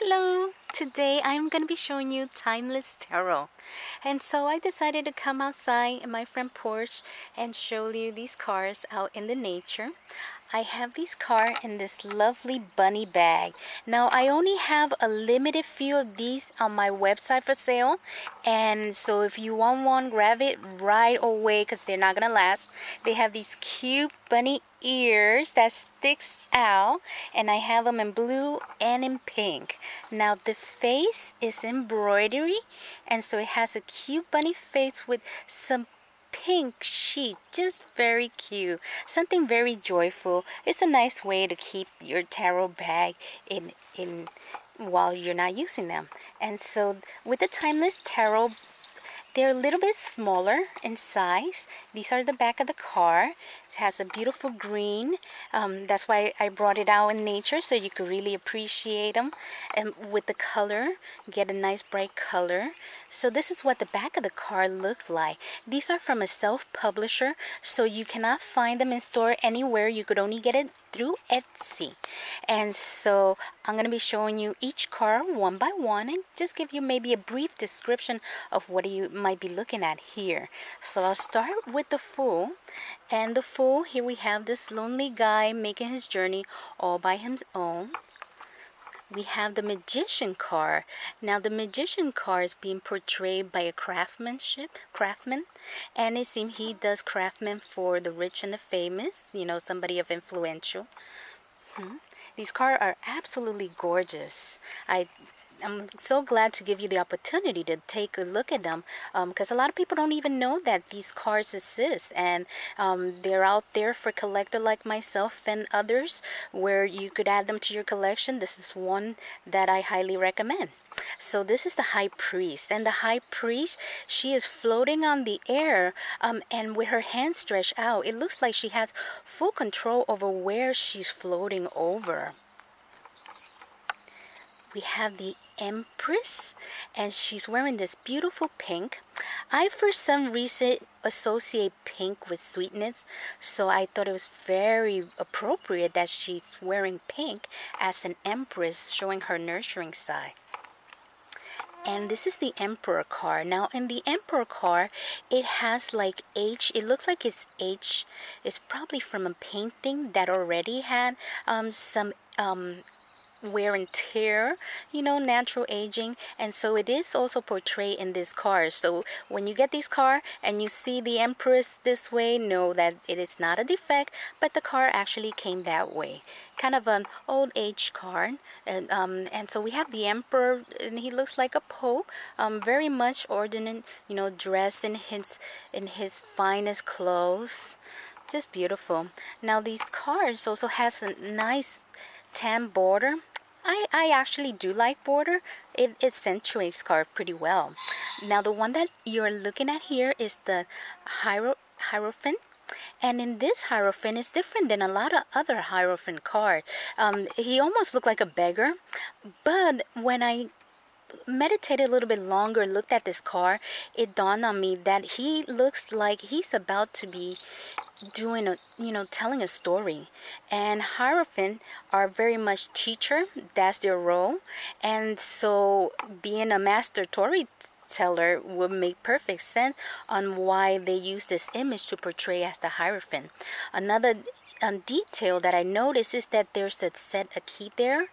Hello! Today I'm going to be showing you Timeless Tarot. And so I decided to come outside in my front porch and show you these cards out in the nature. I have these cards in this lovely bunny bag. Now I only have a limited few of these on my website for sale. And so if you want one, grab it right away because they're not going to last. They have these cute bunny ears that sticks out, and I have them in blue and in pink. Now the face is embroidery, and so it has a cute bunny face with some pink sheet, just very cute, something very joyful. It's a nice way to keep your tarot bag in while you're not using them. And so with the Timeless Tarot, they're a little bit smaller in size. These are the back of the card. It has a beautiful green. That's why I brought it out in nature so you could really appreciate them. And with the color, get a nice bright color. So this is what the back of the card looks like. These are from a self-publisher, so you cannot find them in store anywhere. You could only get it through Etsy. And so I'm going to be showing you each card one by one and just give you maybe a brief description of what you might be looking at here. So I'll start with the Fool. And the Fool, here we have this lonely guy making his journey all by his own. We have the Magician card. Now the Magician card is being portrayed by a craftsman, and it seems he does craftsman for the rich and the famous, somebody of influential. These cards are absolutely gorgeous. I'm so glad to give you the opportunity to take a look at them, because a lot of people don't even know that these cards exist, and they're out there for collector like myself and others where you could add them to your collection. This is one that I highly recommend. So this is the High Priest, and the High Priest, she is floating on the air, and with her hands stretched out, it looks like she has full control over where she's floating over. We have the Empress, and she's wearing this beautiful pink. I, for some reason, associate pink with sweetness, so I thought it was very appropriate that she's wearing pink as an Empress, showing her nurturing side. And this is the Emperor card. Now in the Emperor card, it has like H. It looks like it's H. It's probably from a painting that already had some wear and tear, natural aging, and so it is also portrayed in this card. So when you get this card and you see the Empress this way, know that it is not a defect, but the card actually came that way, kind of an old age card. And so we have the Emperor, and he looks like a pope, very much ordinate, dressed in his finest clothes, just beautiful. Now these cards also has a nice tan border. I actually do like border. It accentuates card pretty well. Now the one that you're looking at here is the Hierophant. And in this Hierophant is different than a lot of other Hierophant cards. He almost looked like a beggar, but when I meditated a little bit longer, looked at this card, it dawned on me that he looks like he's about to be doing telling a story. And Hierophant are very much teacher, that's their role, and so being a master storyteller would make perfect sense on why they use this image to portray as the Hierophant. Another detail that I noticed is that there's a key there.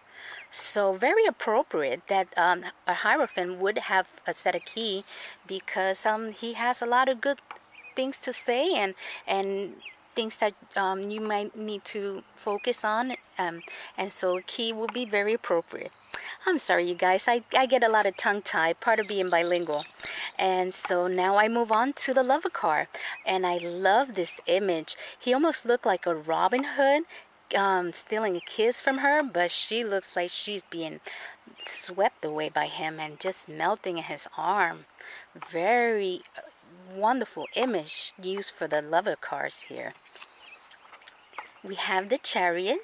So very appropriate that a Hierophant would have a set of key, because he has a lot of good things to say and things that you might need to focus on, and so key will be very appropriate. I'm sorry, you guys, I get a lot of tongue-tied, part of being bilingual. And so now I move on to the Lover card, and I love this image. He almost looked like a Robin Hood, stealing a kiss from her, but she looks like she's being swept away by him and just melting in his arm. Very wonderful image used for the Lover cards here. We have the Chariot,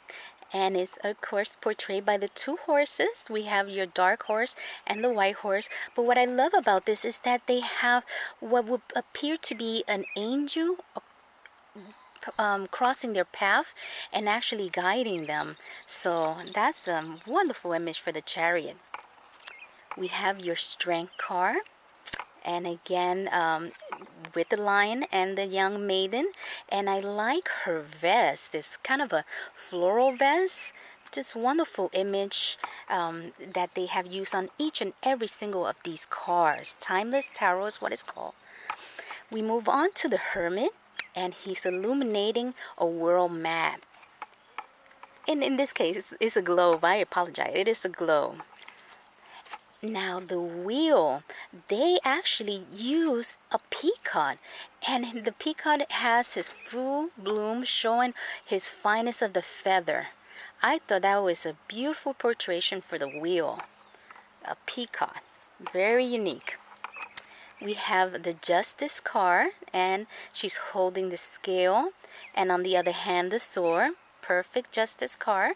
and it's of course portrayed by the two horses. We have your dark horse and the white horse, but what I love about this is that they have what would appear to be an angel crossing their path and actually guiding them. So that's a wonderful image for the Chariot. We have your strength card. And again, with the lion and the young maiden. And I like her vest. It's kind of a floral vest. Just wonderful image that they have used on each and every single of these cards. Timeless Tarot is what it's called. We move on to the Hermit, and he's illuminating a world map. In this case, it's a globe. I apologize. It is a globe. Now the wheel, they actually use a peacock, and the peacock has his full bloom showing his finest of the feather. I thought that was a beautiful portrait for the wheel. A peacock, very unique. We have the Justice card, and she's holding the scale, and on the other hand the sword. Perfect Justice card.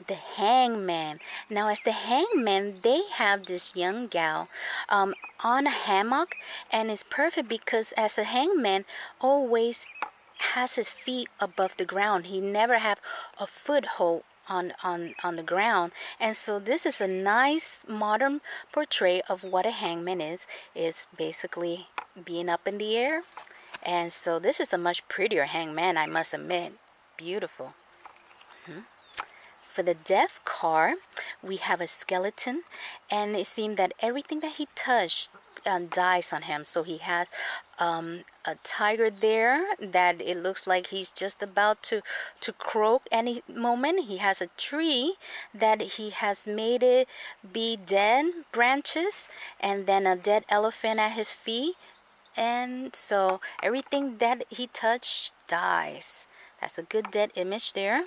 The Hangman. Now as the Hangman, they have this young gal on a hammock, and it's perfect because as a hangman always has his feet above the ground. He never have a foothold on the ground. And so this is a nice modern portrait of what a hangman is basically being up in the air. And so this is a much prettier hangman, I must admit. Beautiful. For the Death card, we have a skeleton, and it seemed that everything that he touched dies on him. So he has a tiger there that it looks like he's just about to croak any moment. He has a tree that he has made it be dead branches, and then a dead elephant at his feet. And so everything that he touched dies. That's a good dead image there.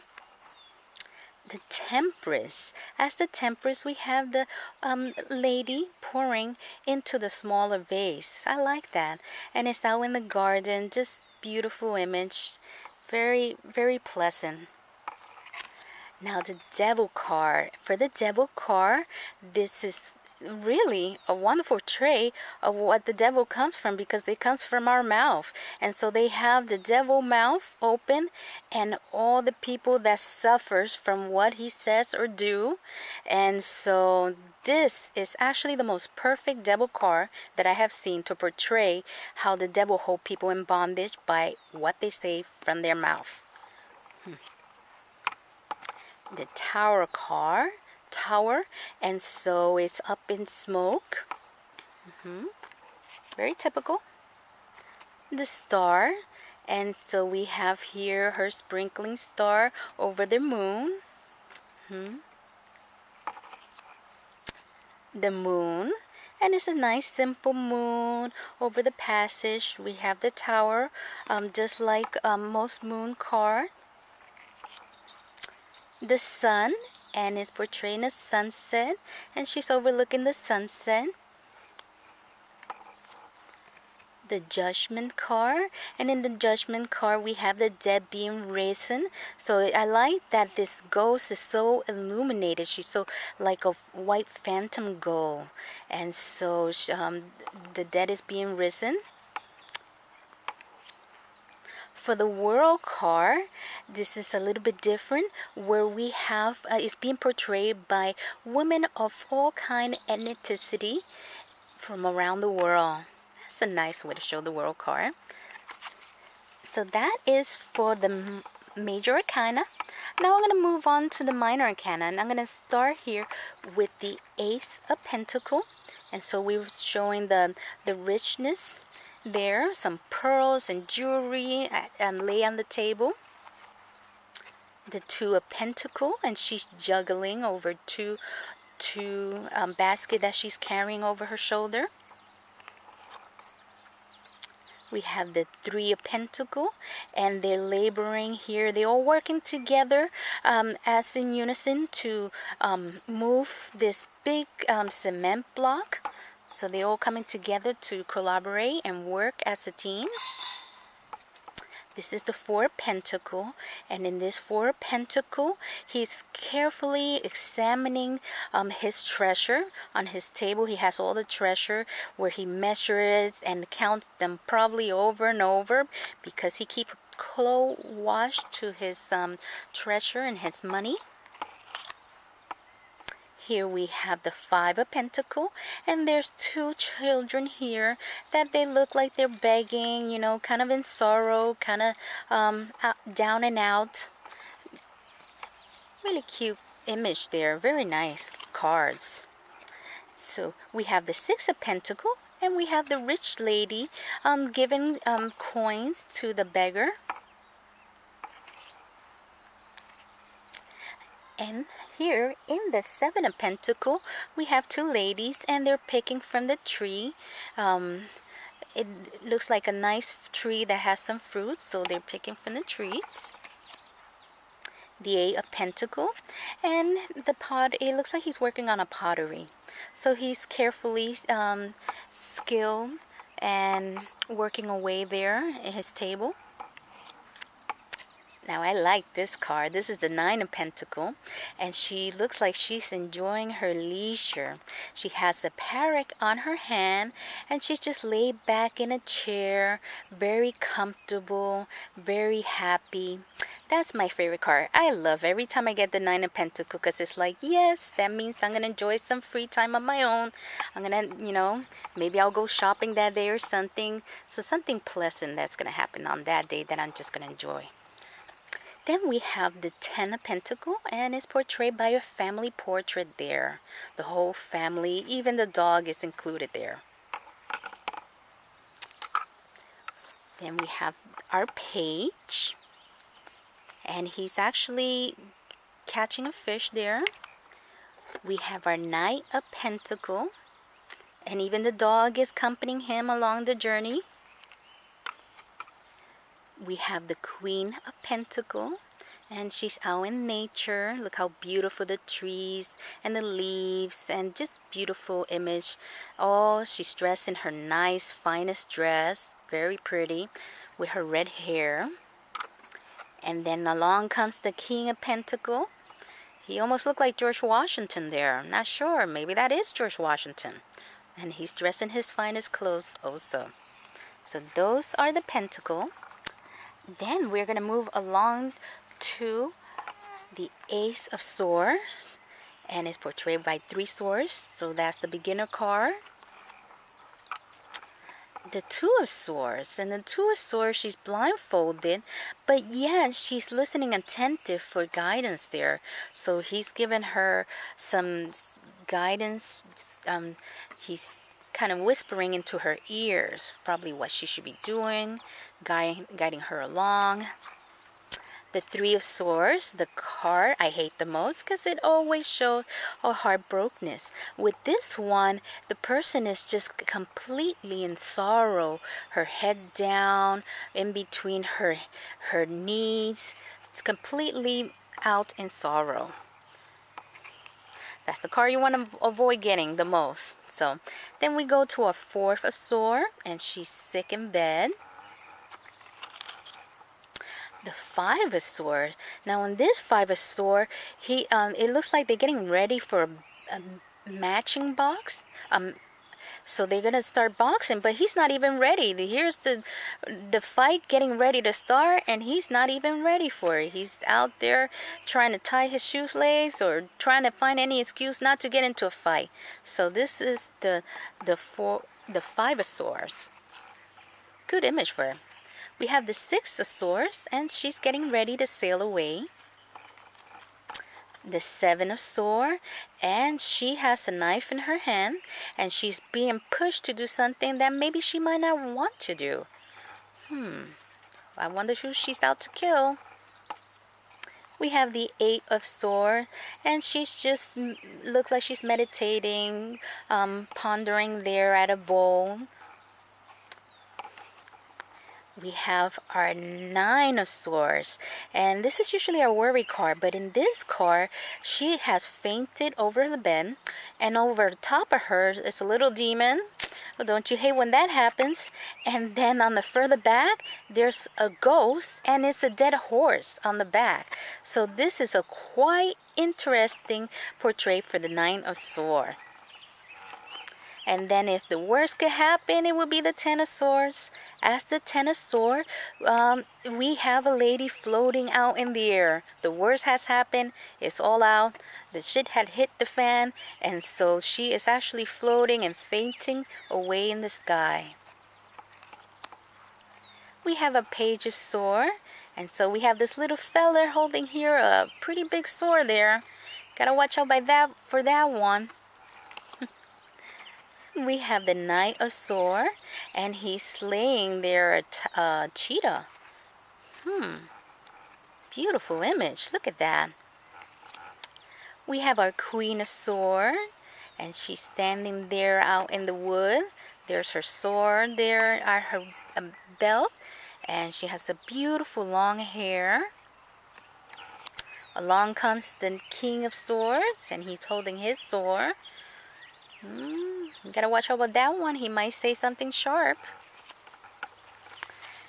The Temperance. As the Temperance, we have the lady pouring into the smaller vase. I like that. And it's out in the garden. Just beautiful image. Very, very pleasant. Now the Devil card. For the Devil card, this is really a wonderful trait of what the devil comes from, because it comes from our mouth. And so they have the devil mouth open, and all the people that suffers from what he says or do. And so this is actually the most perfect devil card that I have seen to portray how the devil hold people in bondage by what they say from their mouth. The Tower card. Tower, and so it's up in smoke. Very typical. The Star, and so we have here her sprinkling star over the moon. The Moon, and it's a nice simple moon over the passage. We have the Tower, just like most moon cards. The Sun, and it's portraying a sunset, and she's overlooking the sunset. The Judgment card, and in the Judgment card we have the dead being risen. So I like that this ghost is so illuminated. She's so like a white phantom ghost, and so the dead is being risen. For the World card, this is a little bit different, where we have it's being portrayed by women of all kind ethnicity from around the world. That's a nice way to show the World card. So that is for the Major Arcana. Now I'm going to move on to the Minor Arcana, and I'm going to start here with the Ace of Pentacles. And so we're showing the richness there, some pearls and jewelry lay on the table. The Two of Pentacles, and she's juggling over two baskets that she's carrying over her shoulder. We have the Three of Pentacles, and they're laboring here. They're all working together as in unison to move this big cement block. So they're all coming together to collaborate and work as a team. This is the Four of Pentacles, and in this Four of Pentacles, he's carefully examining his treasure on his table. He has all the treasure where he measures and counts them probably over and over, because he keeps close watch to his treasure and his money. Here we have the Five of Pentacles, and there's two children here that they look like they're begging, you know, kind of in sorrow, kind of down and out. Really cute image there. Very nice cards. So we have the Six of Pentacles, and we have the rich lady giving coins to the beggar. And here in the Seven of Pentacles, we have two ladies, and they're picking from the tree. It looks like a nice tree that has some fruits, so they're picking from the trees. The Eight of Pentacles, and the pot, it looks like he's working on a pottery. So he's carefully skilled and working away there at his table. Now I like this card. This is the Nine of Pentacles, and she looks like she's enjoying her leisure. She has the parrot on her hand, and she's just laid back in a chair, very comfortable, very happy. That's my favorite card. I love every time I get the Nine of Pentacles, because it's like, yes, that means I'm going to enjoy some free time of my own. I'm going to, you know, maybe I'll go shopping that day or something. So something pleasant that's going to happen on that day that I'm just going to enjoy. Then we have the Ten of Pentacles, and it's portrayed by a family portrait there. The whole family, even the dog is included there. Then we have our page, and he's actually catching a fish there. We have our Knight of Pentacles, and even the dog is accompanying him along the journey. We have the Queen of Pentacles, and she's out in nature. Look how beautiful the trees and the leaves, and just beautiful image. Oh, she's dressed in her nice, finest dress. Very pretty with her red hair. And then along comes the King of Pentacles. He almost looked like George Washington there. I'm not sure. Maybe that is George Washington. And he's dressed in his finest clothes also. So those are the Pentacles. Then we're going to move along to the Ace of Swords, and it's portrayed by three swords, so that's the beginner card. The Two of Swords, and the Two of Swords, she's blindfolded, but yet she's listening attentive for guidance there. So he's given her some guidance. He's kind of whispering into her ears probably what she should be doing, guiding her along. The Three of Swords, the card I hate the most because it always shows a heartbrokenness. With this one, the person is just completely in sorrow, her head down, in between her knees. It's completely out in sorrow. That's the card you want to avoid getting the most. So then we go to a Fourth of Swords, and she's sick in bed. The Five of Swords. Now in this Five of Swords, it looks like they're getting ready for a matching box. So they're gonna start boxing, but he's not even ready. Here's the fight getting ready to start, and he's not even ready for it. He's out there trying to tie his shoelace or trying to find any excuse not to get into a fight. So this is the Five of Swords. Good image for him. We have the Six of Swords, and she's getting ready to sail away. The Seven of Swords, and she has a knife in her hand, and she's being pushed to do something that maybe she might not want to do. I wonder who she's out to kill. We have the Eight of Swords, and she's just looks like she's meditating, pondering there at a bowl. We have our Nine of Swords, and this is usually our worry card, but in this card, she has fainted over the bed, and over the top of her is a little demon. Well, don't you hate when that happens? And then on the further back, there's a ghost, and it's a dead horse on the back. So this is a quite interesting portrait for the Nine of Swords. And then if the worst could happen, it would be the Ten of Swords. As the Ten of Swords, we have a lady floating out in the air. The worst has happened. It's all out. The shit had hit the fan. And so she is actually floating and fainting away in the sky. We have a Page of Swords. And so we have this little feller holding here a pretty big sword there. Gotta watch out for that one. We have the Knight of Swords, and he's slaying their cheetah. Beautiful image. Look at that. We have our Queen of Swords, and she's standing there out in the wood. There's her sword there at her belt, and she has a beautiful long hair. Along comes the King of Swords, and he's holding his sword. You gotta watch out about that one. He might say something sharp.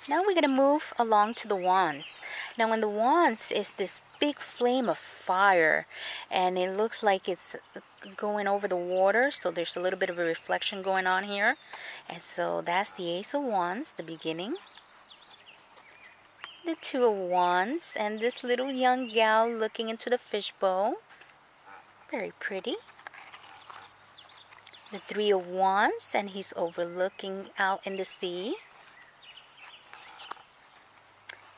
Now we're gonna move along to the Wands. Now, when the Wands is this big flame of fire, and it looks like it's going over the water, so there's a little bit of a reflection going on here. And so that's the Ace of Wands, the beginning. The Two of Wands, and this little young gal looking into the fishbowl. Very pretty. The Three of Wands, and he's overlooking out in the sea.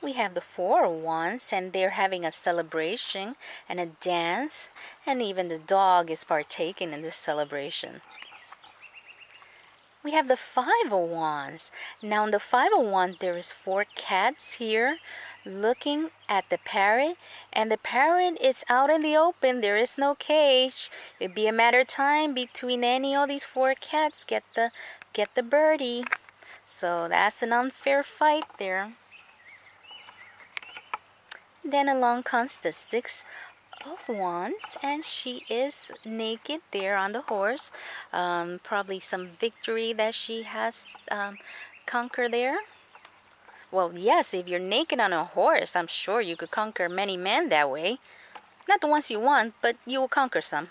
We have the Four of Wands, and they're having a celebration and a dance, and even the dog is partaking in this celebration. We have the Five of Wands. Now in the Five of Wands, there is 4 cats here looking at the parrot, and the parrot is out in the open. There is no cage. It'd be a matter of time between any of these 4 cats get the birdie. So that's an unfair fight there. Then along comes the Six of Wands, and she is naked there on the horse. Probably some victory that she has conquered there. Well, yes, if you're naked on a horse, I'm sure you could conquer many men that way. Not the ones you want, but you will conquer some.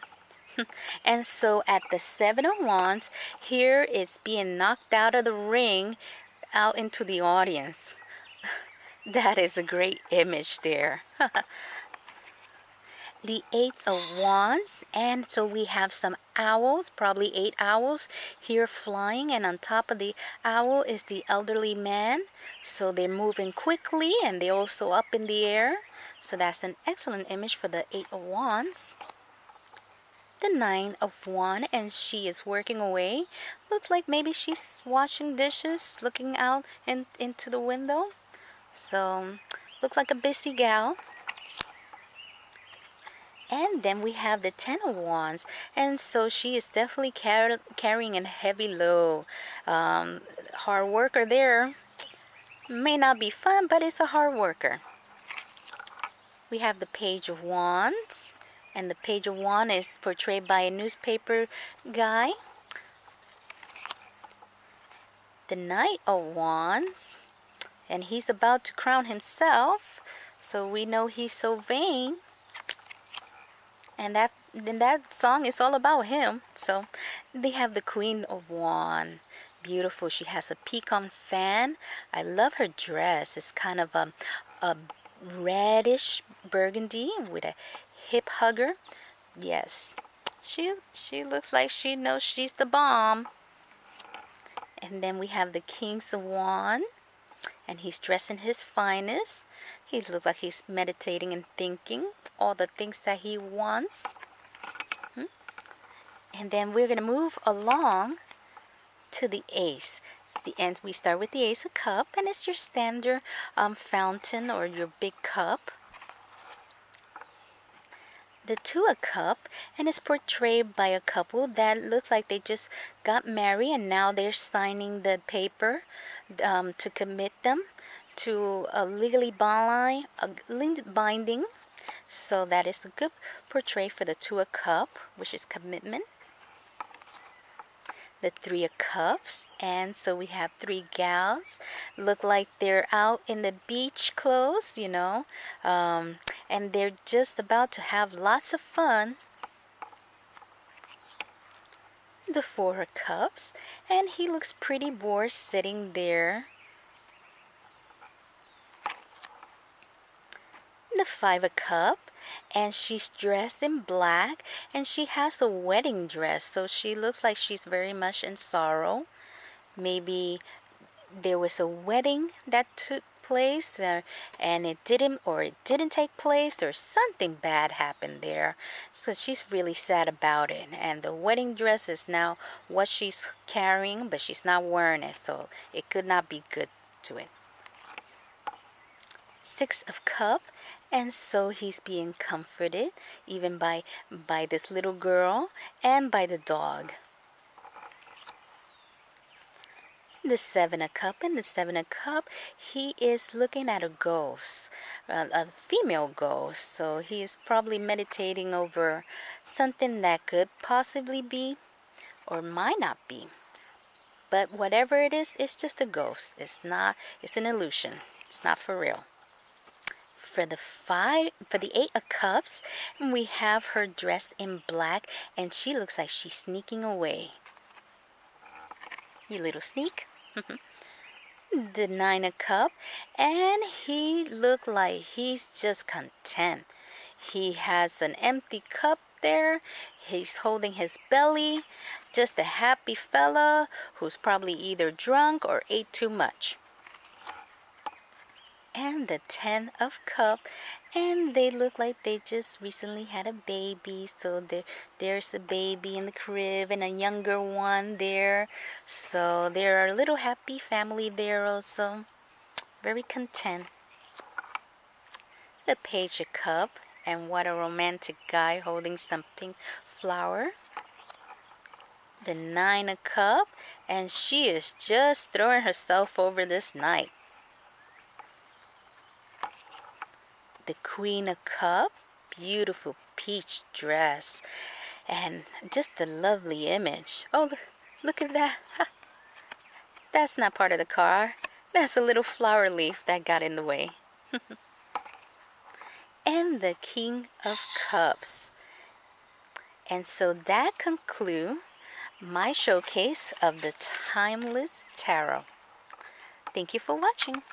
And so at the Seven of Wands, here it's being knocked out of the ring out into the audience. That is a great image there. The Eight of Wands, and so we have some owls, probably 8 owls here flying, and on top of the owl is the elderly man. So they're moving quickly, and they're also up in the air. So that's an excellent image for the Eight of Wands. The Nine of Wands, and she is working away. Looks like maybe she's washing dishes, looking out into the window. So looks like a busy gal. And then we have the Ten of Wands, and so she is definitely carrying a heavy load. Hard worker there. May not be fun, but it's a hard worker. We have the Page of Wands, and the Page of Wands is portrayed by a newspaper guy. The Knight of Wands, and he's about to crown himself, so we know he's so vain. And that song is all about him. So they have the Queen of Wands. Beautiful. She has a pecan fan. I love her dress. It's kind of a reddish burgundy with a hip hugger. Yes. She looks like she knows she's the bomb. And then we have the Kings of Wands, and he's dressed in his finest. He looks like he's meditating and thinking all the things that he wants. And then we're going to move along to the Ace. The end, we start with the Ace of Cups, and it's your standard fountain or your big cup. The Two of Cups, and it's portrayed by a couple that looks like they just got married, and now they're signing the paper to commit them to a legally binding. So that is a good portrait for the Two of Cups, which is commitment. The Three of Cups, and so we have 3 gals. Look like they're out in the beach clothes, and they're just about to have lots of fun. the Four of Cups, and he looks pretty bored sitting there. The Five of Cups, and she's dressed in black, and she has a wedding dress, so she looks like she's very much in sorrow. Maybe there was a wedding that took place and it didn't take place, or something bad happened there, so she's really sad about it. And the wedding dress is now what she's carrying, but she's not wearing it, so it could not be good to it. Six of Cups, and so he's being comforted even by this little girl and by the dog. The Seven of Cups, and the Seven of Cups, he is looking at a ghost, a female ghost, so he is probably meditating over something that could possibly be or might not be, but whatever it is, it's just a ghost. It's an illusion. It's not for real. For the Eight of Cups, we have her dressed in black, and she looks like she's sneaking away. You little sneak. The Nine of Cups, and he looked like he's just content. He has an empty cup there. He's holding his belly. Just a happy fella who's probably either drunk or ate too much. And the Ten of Cups, and they look like they just recently had a baby, so there's a baby in the crib and a younger one there, so they're a little happy family there also, very content. The Page of Cups, and what a romantic guy holding some pink flower. The Nine of Cups, and she is just throwing herself over this night. The Queen of Cups, beautiful peach dress, and just a lovely image. Oh, look at that. That's not part of the car. That's a little flower leaf that got in the way. And the King of Cups. And so that concludes my showcase of the Timeless Tarot. Thank you for watching.